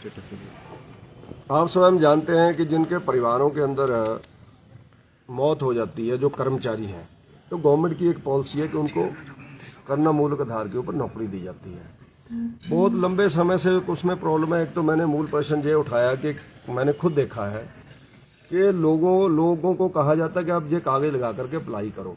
Status में? आप स्वयं जानते हैं कि जिनके परिवारों के अंदर मौत हो जाती है, जो कर्मचारी हैं, तो गवर्नमेंट की एक पॉलिसी है कि उनको करना मूलक आधार के ऊपर नौकरी दी जाती है। बहुत लंबे समय से उसमें प्रॉब्लम है। एक तो मैंने मूल प्रश्न ये उठाया कि मैंने खुद देखा है कि लोगों को कहा जाता है कि आप ये कागज लगा करके अप्लाई करो,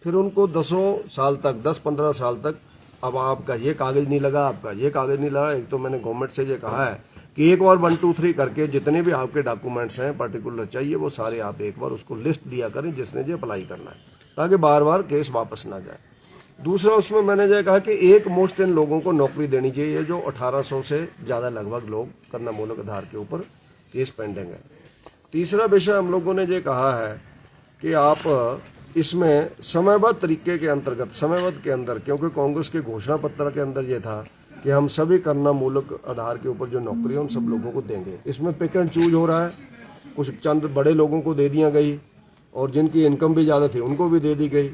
फिर उनको 10-15 साल तक अब आपका ये कागज नहीं लगा, आपका ये कागज नहीं लगा। एक तो मैंने गवर्नमेंट से ये कहा है कि एक बार 1 2 3 करके जितने भी आपके डॉक्यूमेंट्स हैं पर्टिकुलर चाहिए वो सारे आप एक बार उसको लिस्ट दिया करें जिसने ये अप्लाई करना है, ताकि बार बार केस वापस ना जाए। दूसरा, उसमें मैंने ये कहा कि एक मुश्त इन लोगों को नौकरी देनी चाहिए जो 1800 से ज़्यादा लगभग लोग करना मूलक आधार के ऊपर केस पेंडिंग है। तीसरा विषय हम लोगों ने ये कहा है कि आप इसमें समयबद्ध तरीके के अंतर्गत, समयबद्ध के अंदर, क्योंकि कांग्रेस के घोषणा पत्र के अंदर ये था कि हम सभी करना मूलक आधार के ऊपर जो नौकरी है उन सब लोगों को देंगे। इसमें पिक एंड चूज हो रहा है, कुछ चंद बड़े लोगों को दे दिया गई और जिनकी इनकम भी ज़्यादा थी उनको भी दे दी गई।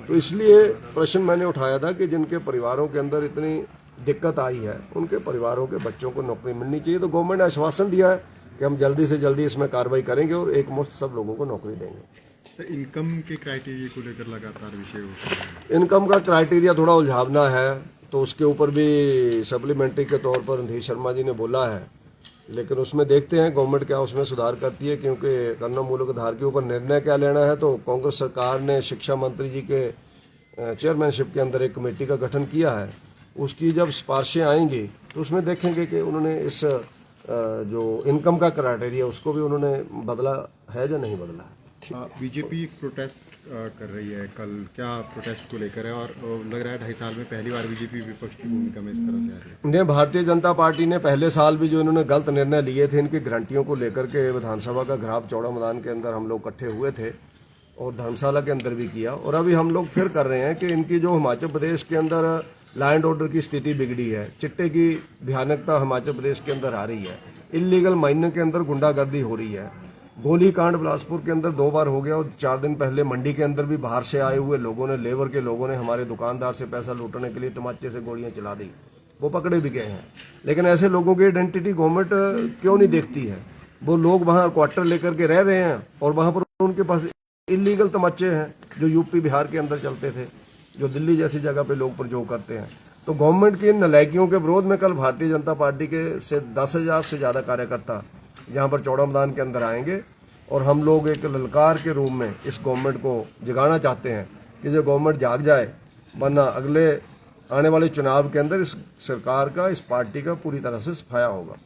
तो इसलिए प्रश्न मैंने उठाया था कि जिनके परिवारों के अंदर इतनी दिक्कत आई है उनके परिवारों के बच्चों को नौकरी मिलनी चाहिए। तो गवर्नमेंट ने आश्वासन दिया है कि हम जल्दी से जल्दी इसमें कार्रवाई करेंगे और एक मुश्त सब लोगों को नौकरी देंगे। सर, इनकम के क्राइटेरिया को लेकर लगातार विषय उठ रहे हैं। इनकम का क्राइटेरिया थोड़ा उलझावना है, तो उसके ऊपर भी सप्लीमेंट्री के तौर पर रणधीर शर्मा जी ने बोला है, लेकिन उसमें देखते हैं गवर्नमेंट क्या उसमें सुधार करती है, क्योंकि करना मूलक आधार के ऊपर निर्णय क्या लेना है। तो कांग्रेस सरकार ने शिक्षा मंत्री जी के चेयरमैनशिप के अंदर एक कमेटी का गठन किया है। उसकी जब सिफारिशें आएंगी तो उसमें देखेंगे कि उन्होंने इस जो इनकम का क्राइटेरिया उसको भी उन्होंने बदला है या नहीं बदला है। बीजेपी एक प्रोटेस्ट कर रही है कल, क्या प्रोटेस्ट को लेकर है? और लग रहा है 2.5 साल में पहली बार बीजेपी विपक्ष की भूमिका में इस तरह से आ रही है। भारतीय जनता पार्टी ने पहले साल भी जो इन्होंने गलत निर्णय लिए थे इनकी गारंटियों को लेकर के, विधानसभा का घराव चौड़ा मैदान के अंदर हम लोग इकट्ठे हुए थे और धर्मशाला के अंदर भी किया, और अभी हम लोग फिर कर रहे हैं कि इनकी जो हिमाचल प्रदेश के अंदर लॉ एंड ऑर्डर की स्थिति बिगड़ी है, चिट्टे की भयानकता हिमाचल प्रदेश के अंदर आ रही है, इलीगल माइनिंग के अंदर गुंडागर्दी हो रही है, गोली कांड बिलासपुर के अंदर 2 बार हो गया, और 4 दिन पहले मंडी के अंदर भी बाहर से आए हुए लोगों ने, लेबर के लोगों ने हमारे दुकानदार से पैसा लूटने के लिए तमाचे से गोलियां चला दी, वो पकड़े भी गए हैं। लेकिन ऐसे लोगों की आइडेंटिटी गवर्नमेंट क्यों नहीं देखती है? वो लोग वहां क्वार्टर लेकर के रह रहे हैं और वहां पर उनके पास इलीगल तमाचे हैं जो यूपी बिहार के अंदर चलते थे, जो दिल्ली जैसी जगह पे लोग प्रयोग करते हैं। तो गवर्नमेंट की इन नलायकियों के विरोध में कल भारतीय जनता पार्टी के से 10,000 से ज्यादा कार्यकर्ता यहाँ पर चौड़ा मैदान के अंदर आएंगे, और हम लोग एक ललकार के रूप में इस गवर्नमेंट को जगाना चाहते हैं कि जो गवर्नमेंट जाग जाए, वरना अगले आने वाले चुनाव के अंदर इस सरकार का, इस पार्टी का पूरी तरह से सफाया होगा।